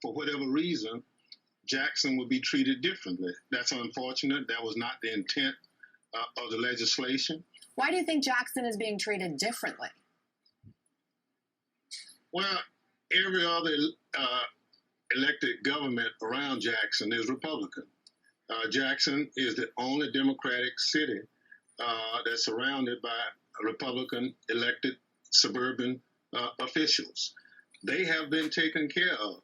for whatever reason, Jackson would be treated differently. That's unfortunate. That was not the intent of the legislation. Why do you think Jackson is being treated differently? Well, every other elected government around Jackson is Republican. Jackson is the only Democratic city that's surrounded by Republican elected suburban officials. They have been taken care of.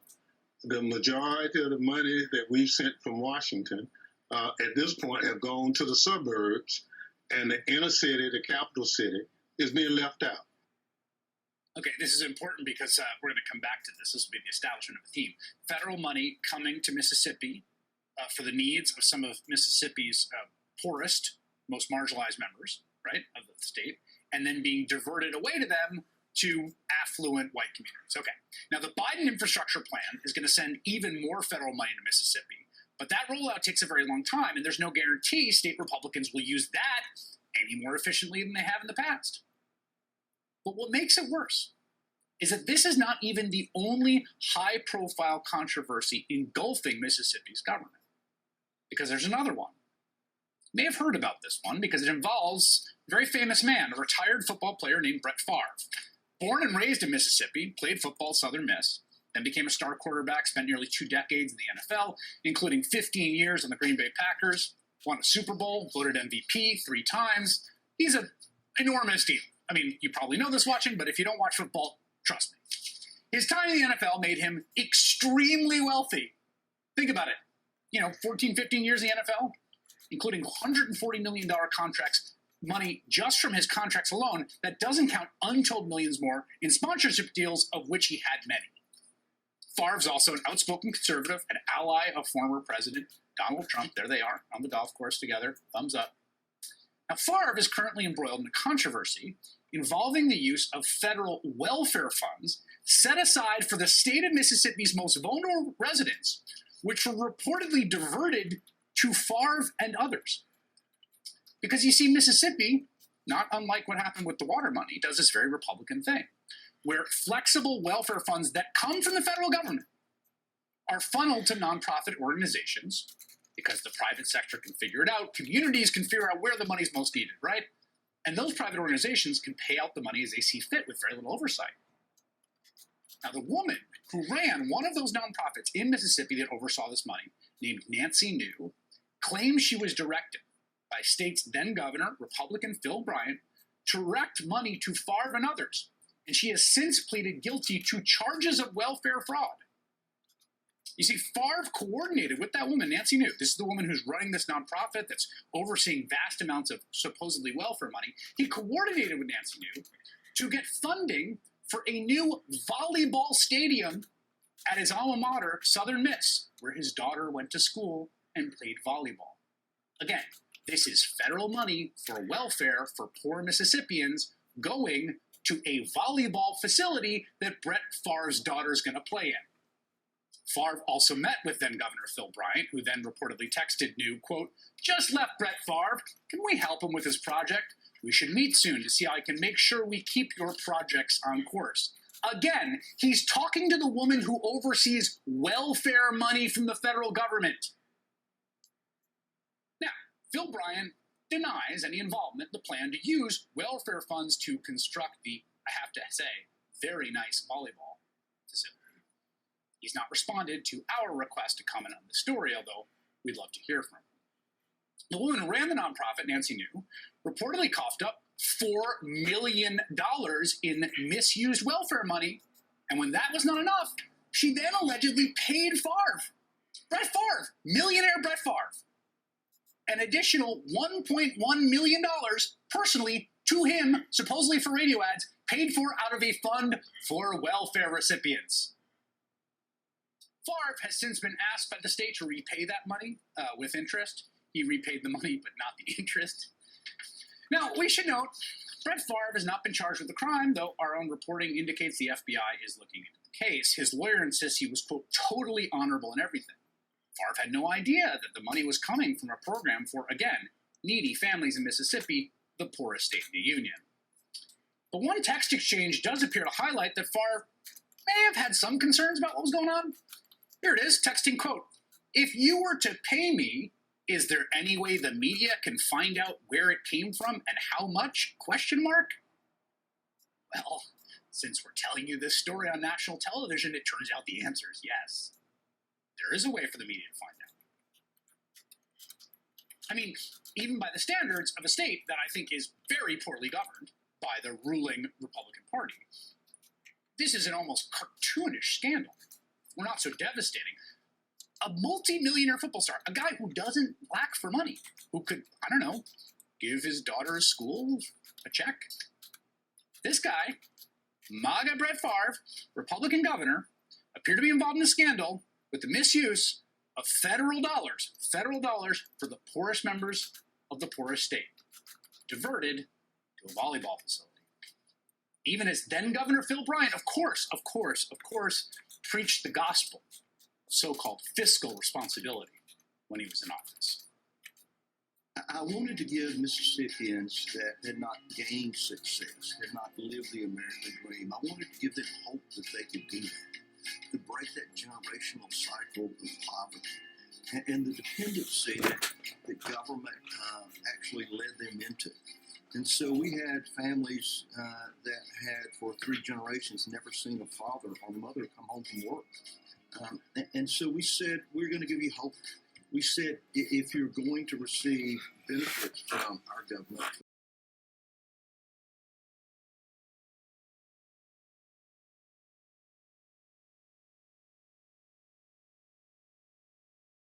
The majority of the money that we've sent from Washington at this point have gone to the suburbs, and the inner city, the capital city, is being left out. Okay, this is important because we're going to come back to this. This will be the establishment of the theme. Federal money coming to Mississippi for the needs of some of Mississippi's poorest, most marginalized members, right, of the state, and then being diverted away to them to affluent white communities. Okay, now the Biden infrastructure plan is going to send even more federal money to Mississippi, but that rollout takes a very long time, and there's no guarantee state Republicans will use that any more efficiently than they have in the past. But what makes it worse is that this is not even the only high-profile controversy engulfing Mississippi's government, because there's another one. You may have heard about this one because it involves a very famous man, a retired football player named Brett Favre. Born and raised in Mississippi, played football at Southern Miss, then became a star quarterback, spent nearly 2 decades in the NFL, including 15 years on the Green Bay Packers, won a Super Bowl, voted MVP 3 times. He's an enormous deal. I mean, you probably know this watching, but if you don't watch football, trust me. His time in the NFL made him extremely wealthy. Think about it. 14, 15 years in the NFL, including $140 million contracts, money just from his contracts alone. That doesn't count untold millions more in sponsorship deals, of which he had many. Favre's also an outspoken conservative, an ally of former President Donald Trump. There they are on the golf course together. Thumbs up. Now, Favre is currently embroiled in a controversy involving the use of federal welfare funds set aside for the state of Mississippi's most vulnerable residents, which were reportedly diverted to Favre and others. Because you see, Mississippi, not unlike what happened with the water money, does this very Republican thing, where flexible welfare funds that come from the federal government are funneled to nonprofit organizations because the private sector can figure it out, communities can figure out where the money's most needed, right? And those private organizations can pay out the money as they see fit with very little oversight. Now, the woman who ran one of those nonprofits in Mississippi that oversaw this money, named Nancy New, claims she was directed by state's then governor, Republican Phil Bryant, to direct money to Favre and others, and she has since pleaded guilty to charges of welfare fraud. You see, Favre coordinated with that woman, Nancy New. This is the woman who's running this nonprofit that's overseeing vast amounts of supposedly welfare money. He coordinated with Nancy New to get funding for a new volleyball stadium at his alma mater, Southern Miss, where his daughter went to school and played volleyball. Again, this is federal money for welfare for poor Mississippians going to a volleyball facility that Brett Favre's daughter's going to play in. Favre also met with then-Governor Phil Bryant, who then reportedly texted New, quote, "Just left Brett Favre. Can we help him with his project? We should meet soon to see how I can make sure we keep your projects on course." Again, he's talking to the woman who oversees welfare money from the federal government. Now, Phil Bryant denies any involvement in the plan to use welfare funds to construct the, I have to say, very nice volleyball facility. He's not responded to our request to comment on the story, although we'd love to hear from him. The woman who ran the nonprofit, Nancy New, reportedly coughed up $4 million in misused welfare money, and when that was not enough, she then allegedly paid Favre, Brett Favre, millionaire Brett Favre, an additional $1.1 million personally to him, supposedly for radio ads, paid for out of a fund for welfare recipients. Favre has since been asked by the state to repay that money with interest. He repaid the money, but not the interest. Now, we should note, Brett Favre has not been charged with the crime, though our own reporting indicates the FBI is looking into the case. His lawyer insists he was, quote, totally honorable in everything. Favre had no idea that the money was coming from a program for, again, needy families in Mississippi, the poorest state in the Union. But one text exchange does appear to highlight that Favre may have had some concerns about what was going on. Here it is, texting quote. If you were to pay me, is there any way the media can find out where it came from and how much? Question mark. Well, since we're telling you this story on national television, it turns out the answer is yes. There is a way for the media to find out. I mean, even by the standards of a state that I think is very poorly governed by the ruling Republican Party, this is an almost cartoonish scandal. We're not so devastating. A multi-millionaire football star, a guy who doesn't lack for money, who could, I don't know, give his daughter's school a check. This guy, MAGA Brett Favre, Republican governor, appeared to be involved in a scandal with the misuse of federal dollars for the poorest members of the poorest state, diverted to a volleyball facility. Even as then Governor Phil Bryant, of course, preached the gospel of so-called fiscal responsibility when he was in office. I wanted to give Mississippians that had not gained success, had not lived the American dream, I wanted to give them hope that they could do that, to break that generational cycle of poverty and the dependency that government actually led them into. And so we had families that had, for 3 generations, never seen a father or mother come home from work. And so we said, we're going to give you hope. We said, if you're going to receive benefits from our government,